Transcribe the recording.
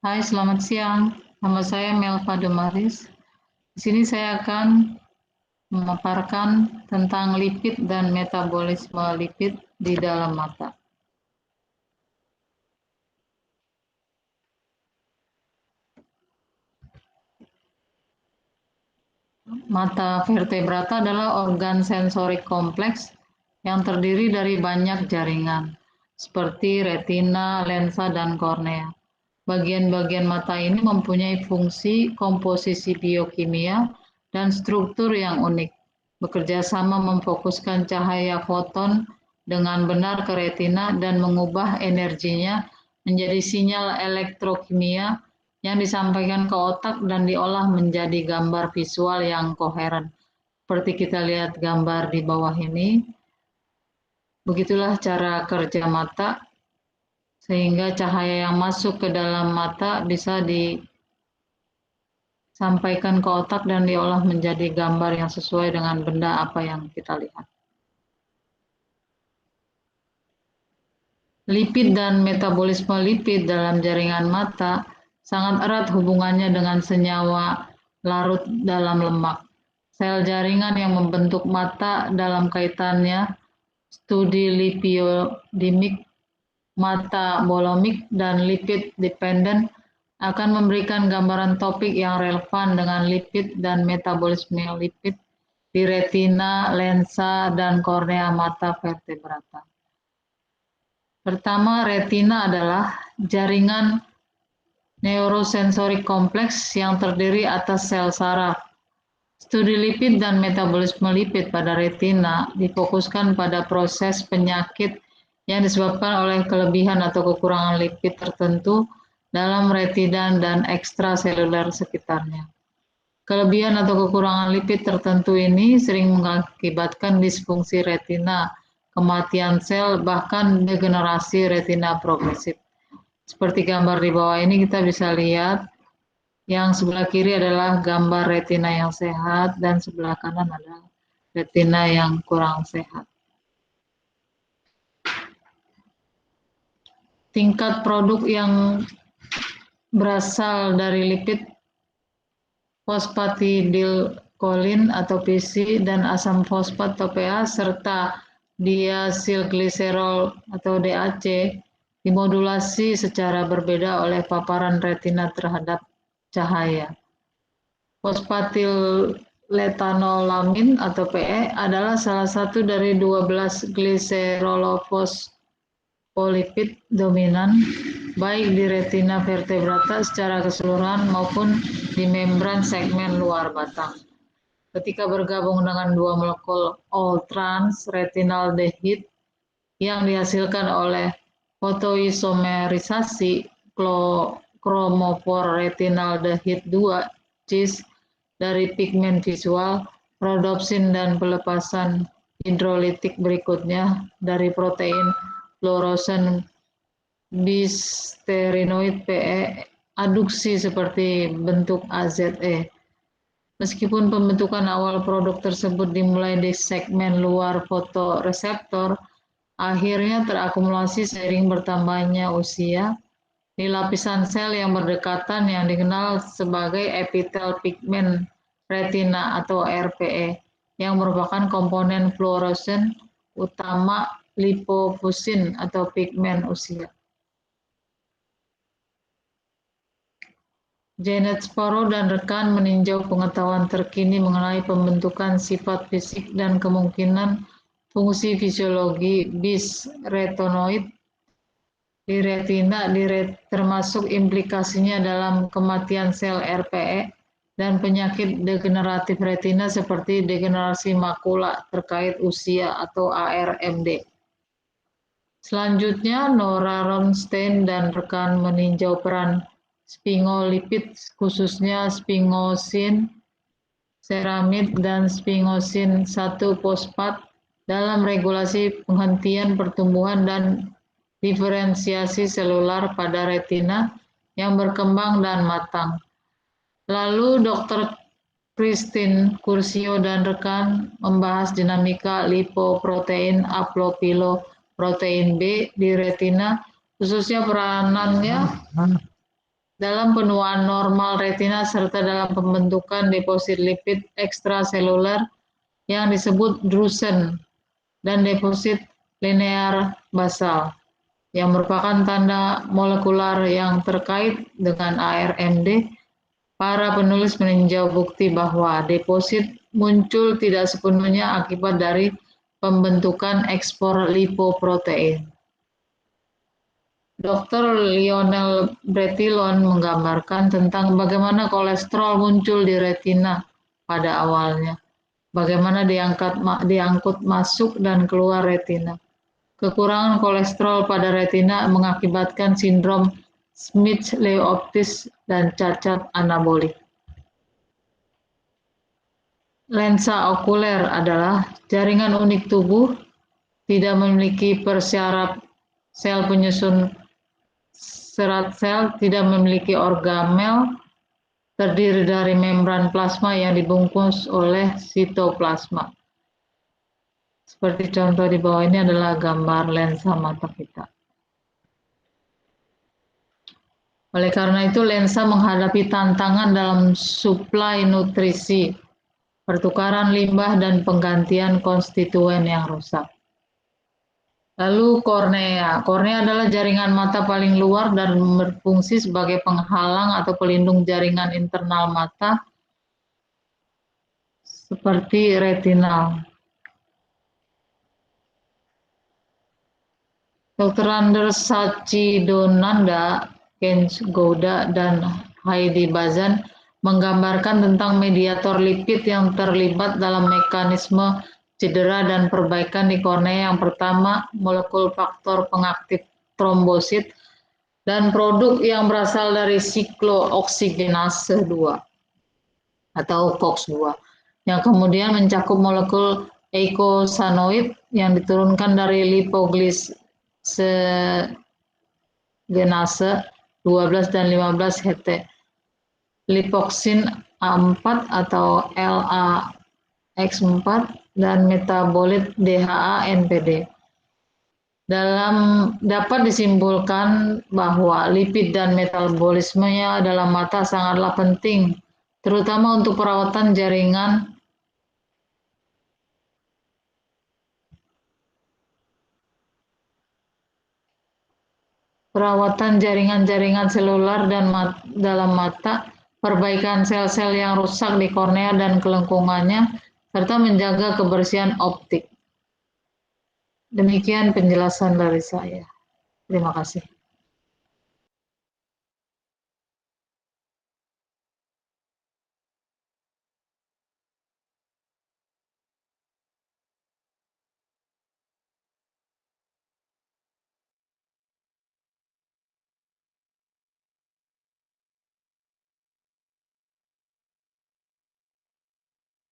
Hai, selamat siang. Nama saya Melva Demaris. Di sini saya akan memaparkan tentang lipid dan metabolisme lipid di dalam mata. Mata vertebrata adalah organ sensorik kompleks yang terdiri dari banyak jaringan, seperti retina, lensa, dan kornea. Bagian-bagian mata ini mempunyai fungsi, komposisi biokimia, dan struktur yang unik. Bekerja sama memfokuskan cahaya foton dengan benar ke retina dan mengubah energinya menjadi sinyal elektrokimia yang disampaikan ke otak dan diolah menjadi gambar visual yang koheren. Seperti kita lihat gambar di bawah ini, begitulah cara kerja mata, sehingga cahaya yang masuk ke dalam mata bisa disampaikan ke otak dan diolah menjadi gambar yang sesuai dengan benda apa yang kita lihat. Lipid dan metabolisme lipid dalam jaringan mata sangat erat hubungannya dengan senyawa larut dalam lemak. Sel jaringan yang membentuk mata dalam kaitannya studi lipidemik, metabolomik, dan lipid dependent akan memberikan gambaran topik yang relevan dengan lipid dan metabolisme lipid di retina, lensa, dan kornea mata vertebrata. Pertama, retina adalah jaringan neurosensorik kompleks yang terdiri atas sel saraf. Studi lipid dan metabolisme lipid pada retina difokuskan pada proses penyakit yang disebabkan oleh kelebihan atau kekurangan lipid tertentu dalam retina dan ekstraseluler sekitarnya. Kelebihan atau kekurangan lipid tertentu ini sering mengakibatkan disfungsi retina, kematian sel, bahkan degenerasi retina progresif. Seperti gambar di bawah ini kita bisa lihat, yang sebelah kiri adalah gambar retina yang sehat dan sebelah kanan adalah retina yang kurang sehat. Tingkat produk yang berasal dari lipid fosfatidilkolin atau PC dan asam fosfat atau PA serta diasilgliserol atau DAC dimodulasi secara berbeda oleh paparan retina terhadap cahaya. Fosfatilethanolamin atau PE adalah salah satu dari 12 gliserolfosfolipid dominan baik di retina vertebrata secara keseluruhan maupun di membran segmen luar batang. Ketika bergabung dengan dua molekul all-trans retinaldehid yang dihasilkan oleh fotoisomerisasi kromofor retinaldehid 2 CIS dari pigmen visual, rhodopsin dan pelepasan hidrolitik berikutnya dari protein fluoresan bisterinoid PE aduksi seperti bentuk AZE. Meskipun pembentukan awal produk tersebut dimulai di segmen luar fotoreseptor, akhirnya terakumulasi seiring bertambahnya usia di lapisan sel yang berdekatan yang dikenal sebagai epitel pigmen retina atau RPE, yang merupakan komponen fluoresen utama lipofusin atau pigmen usia. Janet Sparrow dan rekan meninjau pengetahuan terkini mengenai pembentukan sifat fisik dan kemungkinan fungsi fisiologi bis retinoid di retina, termasuk implikasinya dalam kematian sel RPE dan penyakit degeneratif retina seperti degenerasi makula terkait usia atau ARMD. Selanjutnya, Nora Ronstein dan rekan meninjau peran sphingolipid, khususnya sphingosine ceramide dan sphingosine 1-fosfat dalam regulasi penghentian pertumbuhan dan diferensiasi selular pada retina yang berkembang dan matang. Lalu Dr. Christine Curcio dan rekan membahas dinamika lipoprotein aplopiloprotein B di retina, khususnya peranannya dalam penuaan normal retina serta dalam pembentukan deposit lipid ekstraseluler yang disebut drusen dan deposit linear basal yang merupakan tanda molekular yang terkait dengan ARMD. Para penulis meninjau bukti bahwa deposit muncul tidak sepenuhnya akibat dari pembentukan ekspor lipoprotein. Dr. Lionel Bretilon menggambarkan tentang bagaimana kolesterol muncul di retina pada awalnya, bagaimana diangkut masuk dan keluar retina. Kekurangan kolesterol pada retina mengakibatkan sindrom Smith-Leo optis dan cacat anabolik. Lensa okuler adalah jaringan unik tubuh, tidak memiliki persyarat sel penyusun serat sel, tidak memiliki organel, terdiri dari membran plasma yang dibungkus oleh sitoplasma. Seperti contoh di bawah ini adalah gambar lensa mata kita. Oleh karena itu, lensa menghadapi tantangan dalam suplai nutrisi, pertukaran limbah, dan penggantian konstituen yang rusak. Lalu kornea. Kornea adalah jaringan mata paling luar dan berfungsi sebagai penghalang atau pelindung jaringan internal mata seperti retinal. Dr. Anders Satchidananda, Ken Gouda, dan Heidi Bazan menggambarkan tentang mediator lipid yang terlibat dalam mekanisme cedera dan perbaikan di kornea. Yang pertama, molekul faktor pengaktif trombosit dan produk yang berasal dari siklooksigenase 2 atau COX-2 yang kemudian mencakup molekul eikosanoid yang diturunkan dari lipoglisgenase 12 dan 15 HT, lipoksin A4 atau LAX4, dan metabolit DHA NPD. Dapat disimpulkan bahwa lipid dan metabolismenya dalam mata sangatlah penting, terutama untuk perawatan jaringan-jaringan seluler dan dalam mata, perbaikan sel-sel yang rusak di kornea dan kelengkungannya, serta menjaga kebersihan optik. Demikian penjelasan dari saya. Terima kasih.